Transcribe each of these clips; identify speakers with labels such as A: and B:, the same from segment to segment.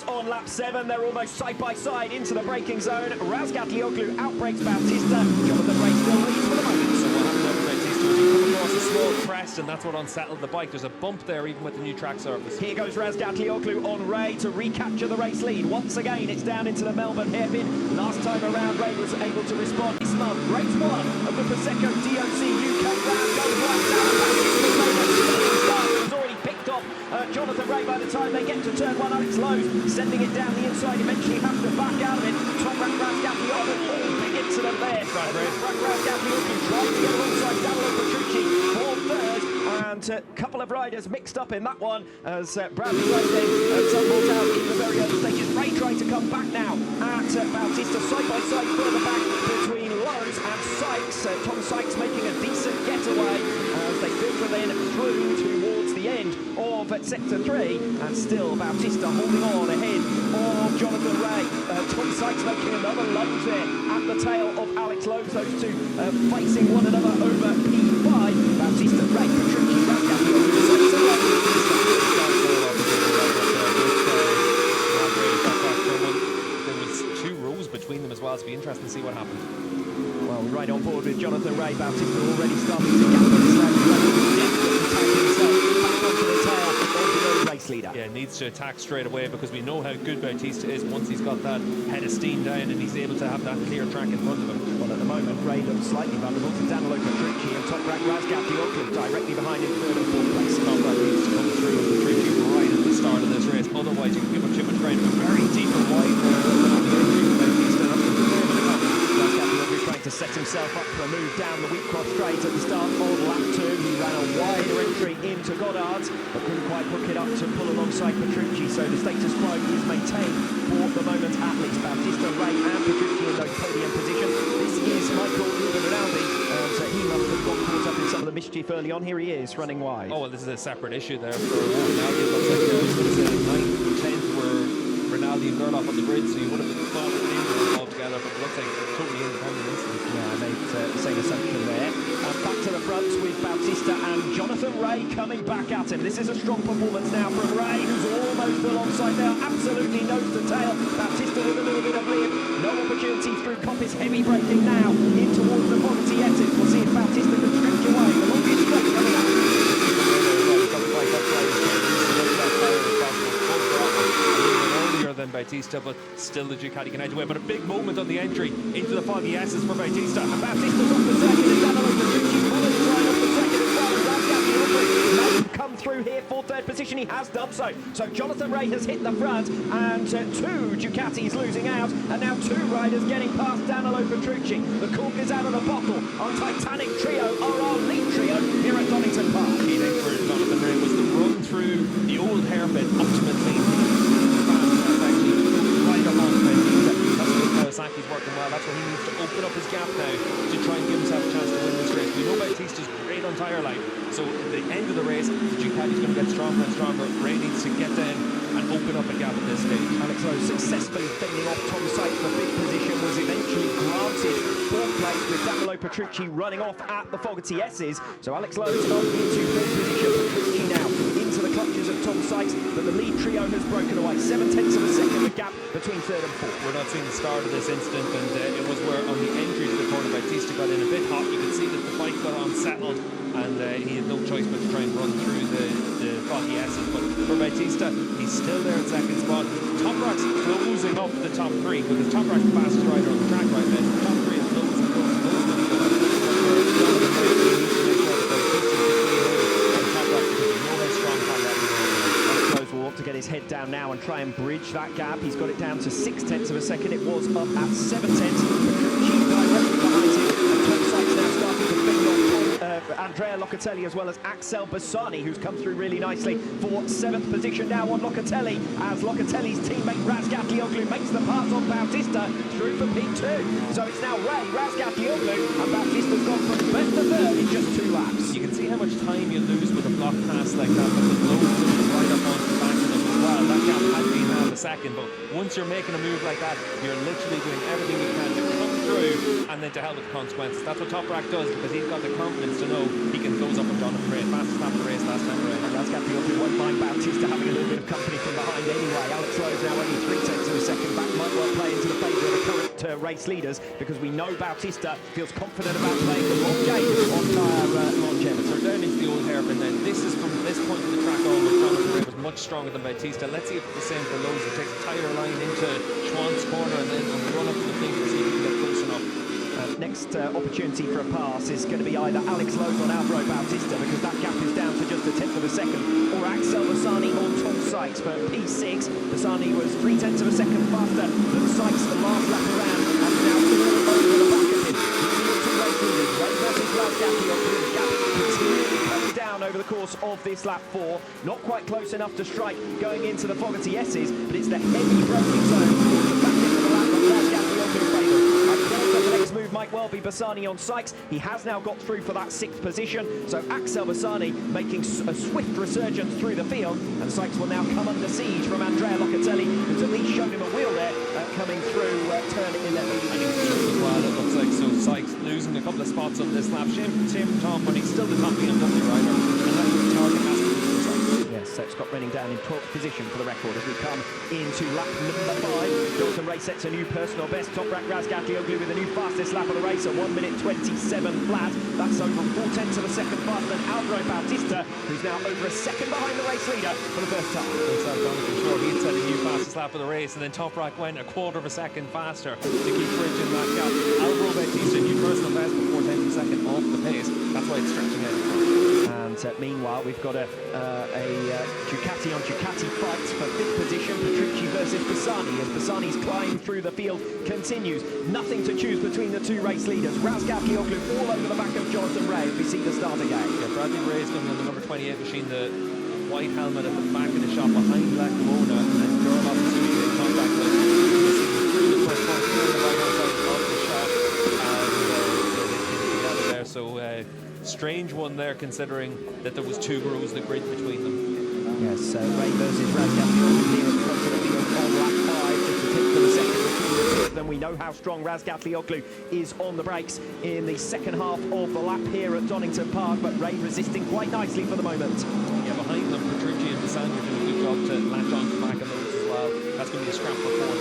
A: On lap 7, they're almost side by side into the braking zone. Razgatlıoğlu outbrakes Bautista. Jonathan Ray still leads for the moment.
B: So what happened over Bautista was he come across a small crest, and that's what unsettled the bike. There's a bump there even with the new track surface.
A: Here goes Razgatlıoğlu on Ray to recapture the race lead. Once again, it's down into the Melbourne hairpin. Last time around, Ray was able to respond. This month, race 1 of the Prosecco DOC UK round goes right down. Bautista's start was already picked off Jonathan Ray by the time they get to turn 1. Alex Lowe's sending it down the inside, eventually has to back out of it. Toprak Razgatlıoğlu, big incident there. Toprak Razgatlıoğlu trying to get alongside Prix for third, and a couple of riders mixed up in that one as Bradley Ray tumbled out in the very early stages. Ray trying to come back now at Bautista, side by side further back between Lowe's and Sykes. Tom Sykes making a decent getaway as they filter then through towards the end of sector 3, and still Bautista holding on ahead of Jonathan Ray. Tom Sykes making another lunge there at the tail of Alex Lowe's. Those two facing one another over P5. Bautista, Ray, Prix,
B: There was 2 rows between them as well. It's be interesting to see what happened.
A: Well, right on board with Jonathan Ray. Bautista already starting to gap on his left. Back onto the tail of the race leader.
B: Yeah, needs to attack straight away because we know how good Bautista is once he's got that head of steam down and he's able to have that clear track in front of him.
A: Well, at the moment, Ray looks slightly vulnerable to Prix and Toprak Razgatlıoğlu directly behind him, 3rd and 4th place.
B: Toprak needs to come through with Prix right at the start of this race. Otherwise, you can give him too much ground. Very deep and wide
A: trying to set himself up for a move down the Wheatcross straight at the start of lap 2. He ran a wider entry into Goddard's, but couldn't quite hook it up to pull alongside Prix. So the status quo is maintained for the moment at least. Bautista, Ray and Prix in those podium positions. This is Michael Rinaldi, so he must have got caught up in some of the mischief early on. Here he is, running wide.
B: Oh, well, this is a separate issue there for Rinaldi. It looks like there was 9th and 10th were Rinaldi and Gerloff on the grid, so you would have thought that they were involved together, but it looks like they're totally independent incidents.
A: Yeah, I made the same assumption there. Back to the front with Bautista and Jonathan Ray coming back at him. This is a strong performance now from Ray, who's almost alongside there, absolutely nose to tail. Bautista with a little bit of lead. No opportunity through Coppice, heavy braking now in towards the Fogarty exit. We'll see if Bautista can stretch away. The longest stretch coming up.
B: Than Bautista, but still the Ducati can edge away. But a big moment on the entry into the foggy S's for Bautista.
A: And Bautista's off the second, and Danilo Petrucci's followed right off the second as well. Razgatlıoğlu may come through here for 3rd position. He has done so. So Jonathan Ray has hit the front, and 2 Ducatis losing out, and now 2 riders getting past Danilo Petrucci. The cork is out of the bottle on Titanic Trio, or our lead trio here at Donington Park.
B: Key thing for Jonathan Ray was the run through the old hairpin ultimately. Kawasaki's working well. That's where he needs to open up his gap now to try and give himself a chance to win this race. We know Bautista's great on tyre life, so at the end of the race, the Ducati's going to get stronger and stronger. Ray needs to get down and open up a gap at this stage.
A: Alex Lowe successfully fending off Tom Sykes for big position, was eventually granted 4th place with Danilo Petrucci running off at the Fogarty S's. So Alex Lowe's on into 3rd position. Petrucci now into the clutches of Tom Sykes, but the lead trio has broken away. 7/10 of a second, the gap between 3rd and 4th.
B: We're not seeing the start of this incident, and it was where on the entry to the corner Bautista got in a bit hot. You could see that the bike got unsettled, and he had no choice but to try and run through the foggy S's. But for Bautista, he's still there at 2nd spot. Toprak's closing up the top 3, because Toprak's the fastest rider on the track right now. The top 3 is closing.
A: To get his head down now and try and bridge that gap. He's got it down to 6/10 of a second. It was up at 7/10. Petrucci directly behind him, and Tom Sykes now starting to fend off Andrea Locatelli as well as Axel Bassani, who's come through really nicely for 7th position now on Locatelli, as Locatelli's teammate Razgatlıoğlu makes the pass on Bautista through for P2. So it's now Ray, Razgatlıoğlu, and Bautista's gone from 1st to 3rd in just 2 laps.
B: You can see how much time you lose with a block pass like that, but the load is right up onto the back of them as well. That gap had been half a second, but once you're making a move like that, you're literally doing everything you can to come through and then to hell with the consequences. That's what Toprak does, because he's got the confidence to know he can close up on Donington Park. Fastest lap of the race last time around.
A: Razgatlıoğlu won't mind Bautista having a little bit of company from behind anyway. Alex Lowe's now only 3/10 of a second back. Might well play into the favour of the current race leaders, because we know Bautista feels confident about playing the long game on tyre longevity.
B: They're down into the old hairpin then. This is from this point of the track onwards. Donington Park was much stronger than Bautista. Let's see if it's the same for Lowe's. He takes a tighter line into Schwann's corner and then run up to the finish to see if he can get close enough.
A: Next opportunity for a pass is going to be either Alex Lowe's on Alvaro Bautista, because that gap is down to just a 10th of a second, or Axel Bassani on Tom Sykes for P6. Bassani was 3/10 of a second faster than Sykes the last lap around, and now all over the back of him. He's two race leaders, Ray versus Razgatlıoğlu. The gap continually comes down over the course of this lap 4. Not quite close enough to strike going into the Fogarty S's, but it's the heavy braking zone towards the back end of the lap that Razgatlıoğlu favours. The next move might well be Bassani on Sykes. He has now got through for that 6th position, so Axel Bassani making a swift resurgence through the field, and Sykes will now come under siege from Andrea Iannone, who's at least shown him a wheel there coming through turn 11.
B: I think it's as well, it looks like. So Sykes losing a couple of spots on this lap. Shame for Tom, but he's still the top BMW rider, and that's what the target has to be for Sykes.
A: Yes, so Scott running down in 12th position for the record as we come into lap number 5. Donington Race sets a new personal best. Toprak Razgatlıoğlu with a new fastest lap of the race, a 1:27 flat. That's over 4/10 of a second faster than Alvaro Bautista, who's now over a second behind the race leader for the first time.
B: Sure, he set a new fastest lap of the race, and then Toprak went a quarter of a second faster to keep bridging that gap. Alvaro Bautista, new personal best before 10th of a second off the pace. That's why it's stretching out.
A: And meanwhile, we've got a Ducati on Ducati fight for 5th position, Prix versus Bassani, as Bassani's climb through the field continues. Nothing to choose between the two race leaders. Razgatlıoğlu all over the back of Jonathan Ray as we see the start again.
B: Yeah, Bradley Ray's coming on the number 28 machine, the white helmet at the back of the shop behind Lacrimona, and Durlov is doing a contact with through the first point on the right hand side of the shop, and there. So strange one there, considering that there was 2 rows of grid between them.
A: Yes, Ray versus Razgatlıoğlu here at the front of the field on lap 5, just a 10th of a second between the two of them. We know how strong Razgatlıoğlu is on the brakes in the second half of the lap here at Donington Park, but Ray resisting quite nicely for the moment.
B: Yeah, behind them, Prix and Bassani are doing a good job to latch on to the back of those as well. That's going to be a scrap for 4.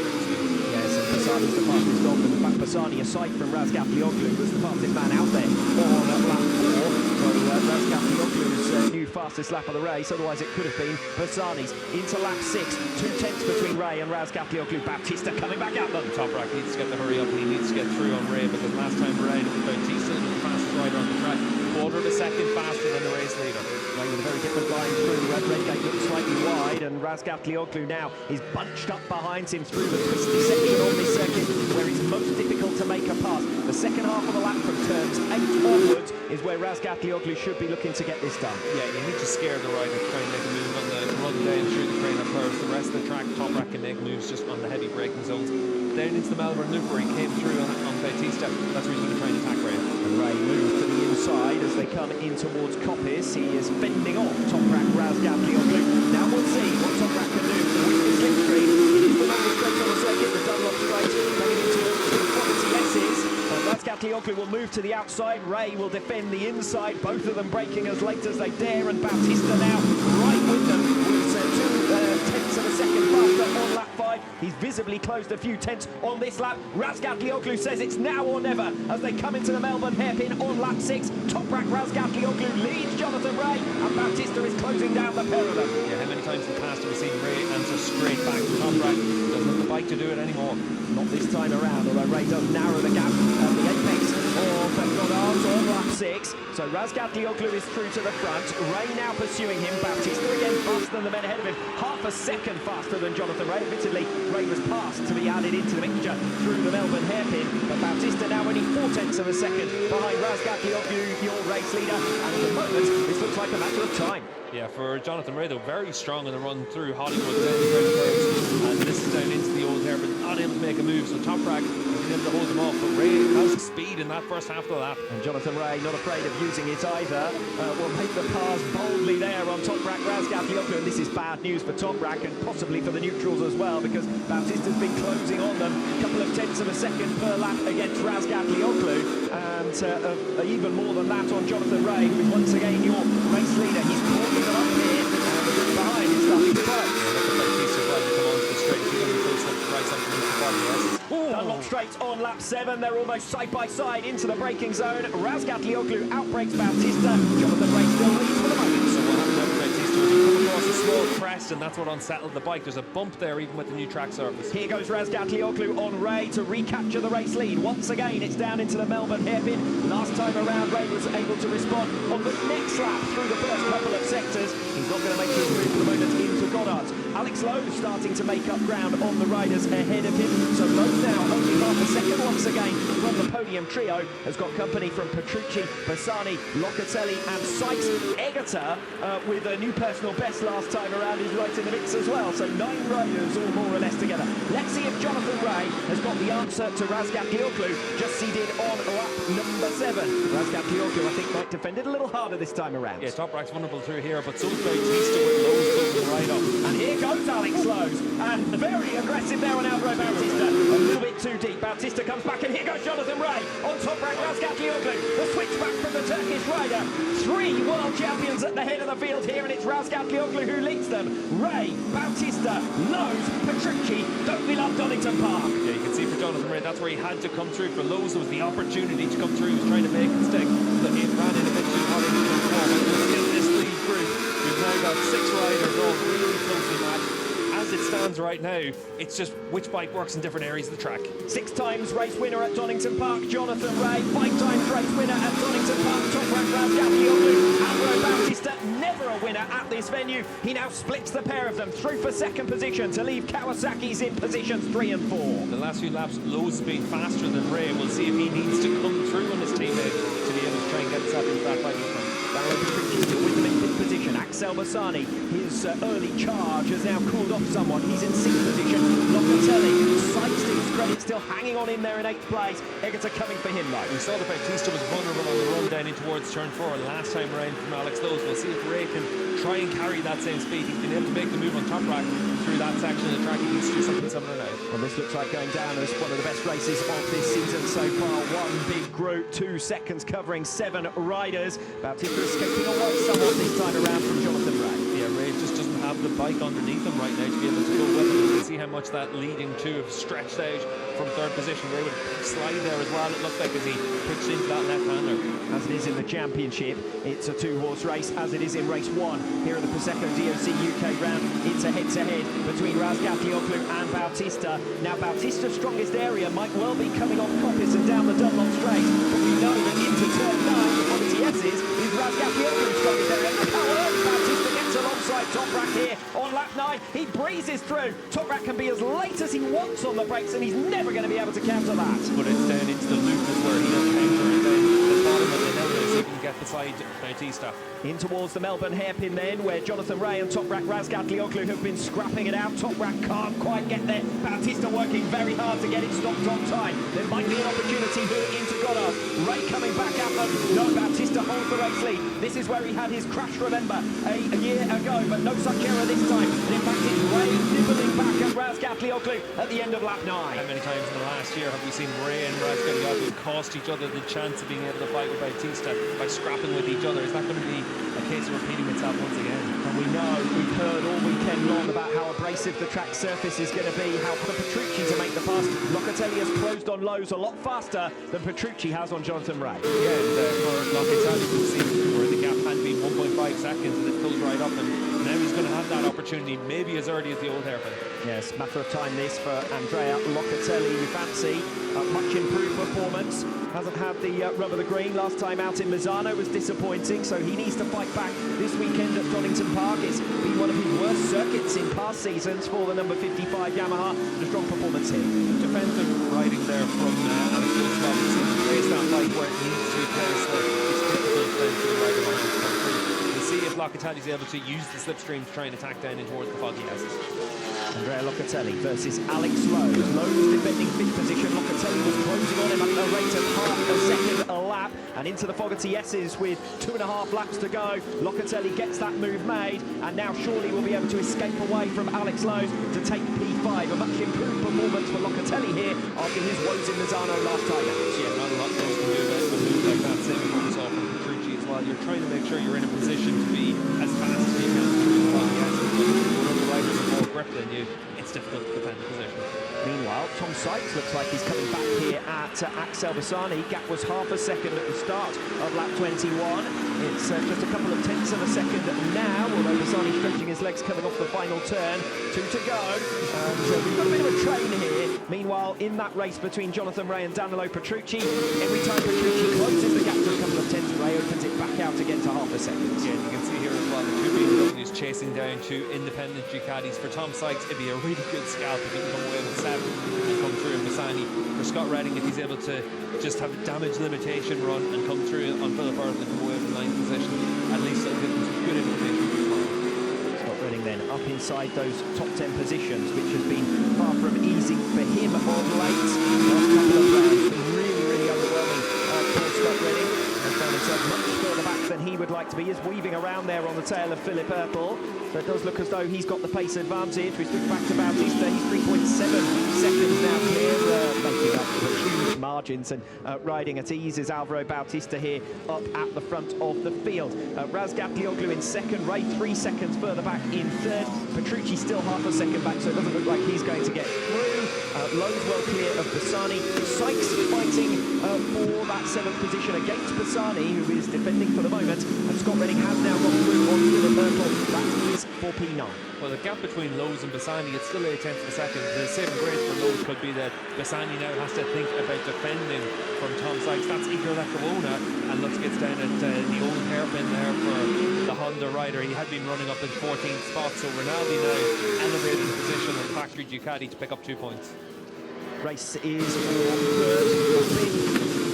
A: Yes, and Bassani's the fastest dog, and in fact Bassani, aside from Razgatlıoğlu, was the fastest man out there on lap 4. So Razgatlıoğlu's new fastest lap of the race, otherwise it could have been Bassani's. Into lap 6, 2/10 between Ray and Razgatlıoğlu. Bautista coming back at them.
B: Toprak needs to get the hurry up, and he needs to get through on Ray, because last time around it was Bautista, who was the fastest rider on the track, quarter of a second faster than the race leader.
A: Ray with a very different line through. The red gate looks slightly wide, and Razgatlıoğlu now is bunched up behind him through the twisty section on this circuit, where it's most difficult to make a pass. The second half of the lap from turns 8 onwards is where Razgatlıoğlu should be looking to get this done.
B: Yeah, you need to scare the rider to try and make a move on the run down through the trainer curves. The rest of the track, Toprak can make moves just on the heavy braking zones. Down into the Melbourne loop where he came through on Bautista. That's where he's going to try and attack Ray.
A: And Ray moves to the inside as they come in towards Coppice. He is fending off Toprak Razgatlıoğlu. Now we'll see what Toprak can do with the slipstream. It is the longest straight on the circuit, the Dunlop straight, coming into the Fogarty S's. Razgatlıoğlu will move to the outside. Ray will defend the inside. Both of them braking as late as they dare, and Bautista now right with them. With 2/10 of a second faster on lap 5. He's visibly closed a few tenths on this lap. Razgatlıoğlu says it's now or never as they come into the Melbourne hairpin on lap 6. Toprak Razgatlıoğlu leads Jonathan Ray, and Bautista is closing down the pair of them.
B: Yeah, how many times in the past have we seen Ray answer straight back to Toprak? Doesn't have the bike to do it anymore.
A: Not this time around, although Ray does narrow the gap at the apex of Godard's on lap 6. So Razgatlıoğlu is through to the front. Ray now pursuing him. Bautista again faster than the men ahead of him. Half a second faster than Jonathan Ray. Admittedly, Ray was passed to be added into the mixture through the Melbourne hairpin. But Bautista now only 4/10 of a second behind Razgatlıoğlu, your race leader. And at the moment, this looks like a matter of time.
B: Yeah, for Jonathan Ray, though, very strong in the run through Hollywood down the curves. And this is down into the old hair, but not able to make a move. So Toprak been able to hold them off, but Ray has speed in that first half of the lap.
A: And Jonathan Ray, not afraid of using it either, will make the pass boldly there on Toprak Razgatlıoğlu. And this is bad news for Toprak and possibly for the neutrals as well, because Bautista's been closing on them. A couple of tenths of a second per lap against Razgatlıoğlu, and even more than that on Jonathan Ray, who is once again your race leader. He's calling them up here, and behind is nothing but. Dunlop straight on lap 7. They're almost side by side into the braking zone. Razgatlıoğlu outbrakes Bautista. Jonathan Ray still leads for the moment.
B: So what happened after Bautista was he come across a small crest, and that's what unsettled the bike. There's a bump there even with the new track surface.
A: Here goes Razgatlıoğlu on Ray to recapture the race lead. Once again, it's down into the Melbourne hairpin. Last time around, Ray was able to respond on the next lap through the first couple of sectors. He's not going to make his move for the moment into Goddard. Alex Lowe starting to make up ground on the riders ahead of him. So Lowe now only half a second once again from the podium trio. Has got company from Petrucci, Bassani, Locatelli and Sykes. Egerter with a new personal best last time around is right in the mix as well. So 9 riders all more or less together. Let's see if Jonathan Ray has got the answer to Razgatlıoğlu, just as he did on lap number 7. Razgatlıoğlu, I think, might defend it a little harder this time around.
B: Yeah, Toprak's vulnerable through here, but so is Bautista with Lowe's closing right up.
A: And here goes Alex Lowe's, and very aggressive there on Andrea Bautista. A little bit too deep. Bautista comes back, and here goes Jonathan Ray on Toprak Razgatlıoğlu. The switch back from the Turkish rider. 3 world champions at the head of the field here, and it's Razgatlıoğlu who leads them. Ray, Bautista, Lowe's, Petrucci. Don't we love Donington Park?
B: Yeah, you can see for Jonathan Ray, that's where he had to come through. For Lowe's, it was the opportunity to come through. He was trying to make it stick, but he ran in a bit too hot into the wall. But still, this lead group, we've now got 6 riders all really closely matched. As it stands right now, it's just which bike works in different areas of the track.
A: 6 times race winner at Donington Park, Jonathan Ray. 5 times race winner at Donington Park, Toprak Razgatlıoğlu. Andrea Bautista, never a winner at this venue. He now splits the pair of them through for second position to leave Kawasaki's in positions 3 and 4.
B: The last few laps, Lowe's been faster than Ray. We'll see if he needs to come through on his teammate to be able to try and get himself into that fight.
A: Petrucci still with them in 5th position. Axel Bassani, his early charge has now cooled off somewhat. He's in 6th position. Locatelli, Sykes to his credit, still hanging on in there in 8th place. Egerter coming for him though.
B: We saw that Bautista was vulnerable on the run down in towards turn 4 last time around from Alex Lowe's. We'll see if Ray can try and carry that same speed. He's been able to make the move on Toprak through that section of the track. He needs to do something similar now.
A: Well, this looks like going down as one of the best races of this season so far. One big group, 2 seconds covering 7 riders. Bautista escaping away somewhat this time around from Jonathan Ray.
B: Yeah, Ray just doesn't have the bike underneath him right now to be able to go with him. You can see how much that leading 2 have stretched out from 3rd position. Ray with a slide there as well, it looked like, as he pitched into that left-hander.
A: As it is in the championship, it's a 2-horse race, as it is in race 1. Here at the Prosecco DOC UK round, it's a head-to-head between Razgatlıoğlu and Bautista. Now, Bautista's strongest area might well be coming off Coppice and down the Dunlop straight, but we know that into turn 9 on the TS's is Razgatlıoğlu's strongest area. Look how early Bautista gets alongside Toprak here on lap 9. He breezes through. Toprak can be as late as he wants on the brakes, and he's never going to be able to counter that.
B: But it's down into the loop is where he does counter, and then the bottom of the hill is he can get beside Bautista.
A: In towards the Melbourne hairpin then, where Jonathan Ray and Toprak Razgatlıoğlu have been scrapping it out. Toprak can't quite get there. Bautista working very hard to get it stopped on time. There might be an opportunity here into Goddard. Ray coming back at them. No, Bautista holds the race lead. This is where he had his crash, remember, a year ago, but no such error this time. And in fact, it's Ray nibbling back at Razgatlıoğlu at the end of lap 9.
B: How many times in the last year have we seen Ray and Razgatlıoğlu cost each other the chance of being able to fight with Bautista by scrapping with each other? Is that going to be a case of repeating itself once again?
A: And we know, we've heard all weekend long about how abrasive the track surface is going to be, how for Petrucci to make the pass. Locatelli has closed on Lowe's a lot faster than Petrucci has on Jonathan Ray.
B: Yeah, and for Locatelli, you can see where the gap had been 1.5 seconds, and it goes right up, and now he's going to have that opportunity, maybe as early as the old hairpin.
A: Yes, matter of time this for Andrea Locatelli. You fancy a much improved performance. Hasn't had the rub of the green. Last time out in Misano was disappointing, so he needs to fight back this weekend at Donington Park. It's been one of his worst circuits in past seasons for the number 55 Yamaha. A strong performance here.
B: Defensive riding there from Alex Lowe's. He plays that bike where it needs to be placed, so it's difficult then for the rider to come through. We'll see if Locatelli's able to use the slipstream to try and attack down in towards the foggy houses.
A: Andrea Locatelli versus Alex Lowe. Lowe was defending fifth position. Locatelli was closing on him at a rate of half a second a lap. And into the Fogarty S's with 2.5 laps to go. Locatelli gets that move made, and now surely will be able to escape away from Alex Lowe to take P5. A much improved performance for Locatelli here after his woes in Lozano last time out.
B: Yeah, not a lot Lowe can do about a move like that. Same as what we saw from Prix as well. You're trying to make sure you're in a position to be as fast as you can through the Fogarty S's. When other riders have more grip than you, it's difficult to defend the position.
A: Meanwhile, Tom Sykes looks like he's coming back here at Axel Bassani. Gap was half a second at the start of lap 21. It's just a couple of tenths of a second now, although Bassani stretching his legs coming off the final turn. 2 to go. So we've got a bit of a train here. Meanwhile, in that race between Jonathan Rea and Danilo Petrucci, every time Petrucci closes the gap to a couple of tenths, Rea opens it back out again to half a second.
B: Yeah, you can see here as well, the two BMWs chasing down two independent Ducatis. For Tom Sykes, it'd be a really good scalp if he can come away with 7 and come through in Bassani. For Scott Redding, if he's able to just have a damage limitation run and come through on Philip Earth and come away with 9th position, at least it'll give him some good information for tomorrow.
A: Scott Redding then up inside those top 10 positions, which has been far from easy for him of late. Last couple of rounds, really underwhelming for Scott Redding. Has found himself much further back than he would like to be. He's weaving around there on the tail of Philip Ertl. So it does look as though he's got the pace advantage. We switch back to Bautista. He's 3.7 seconds now clear, making up the huge margins and riding at ease is Alvaro Bautista here up at the front of the field. Razgatlıoğlu in second, Rea 3 seconds further back in third. Petrucci still half a second back, so it doesn't look like he's going to get through. Lowe's well clear of Bassani. Sykes fighting for that 7th position against Bassani, who is defending for the moment. And Scott Redding has now got through on Philip Ertl. That is for P9.
B: Well, the gap between Lowe's and Bassani, it's still 8 tenths of a second. The saving grace for Lowe's could be that Bassani now has to think about defending from Tom Sykes. That's Igor Lecavona, and looks gets down at the old hairpin there for the Honda rider. He had been running up in 14th spot, so Rinaldi now elevating position on factory Ducati to pick up 2 points.
A: Race is for third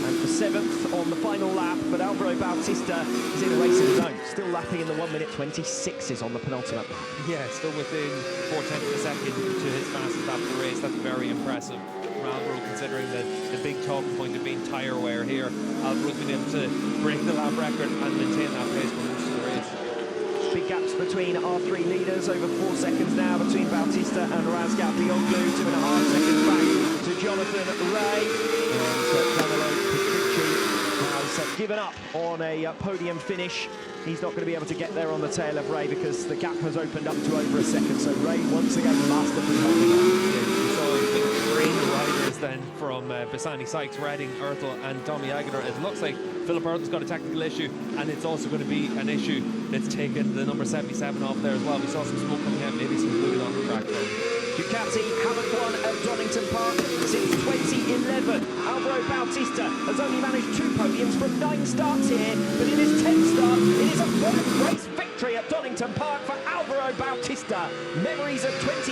A: and for 7th on the final lap, but Alvaro Bautista is in a race of his own, still lapping in the 1:26 on the penultimate lap.
B: Yeah, still within 4 tenths of a second to his fastest lap of the race. That's very impressive for Alvaro, considering that the big talking point of being tyre wear here. Alvaro's been able to break the lap record and maintain that pace for most of the race.
A: Big gaps between our 3 leaders, over 4 seconds now between Bautista and Razgatlıoğlu, 2.5 seconds back to Jonathan Rea. And Danilo Petrucci has given up on a podium finish. He's not going to be able to get there on the tail of Rea because the gap has opened up to over a second. So Rea once again masterfully holding on.
B: So the train riders then from Bassani, Sykes, Redding, Ertl and Domi Aguilar. It looks like Philip Ertl's got a technical issue, and it's also going to be an issue that's taken the number 77 off there as well. We saw some smoke coming out, maybe some fluid on the track.
A: Ducati haven't won at Donington Park since 2011. Alvaro Bautista has only managed 2 podiums from 9 starts here, but in his 10th start, it is a 3rd race victory at Donington Park for Alvaro Bautista. Memories of 20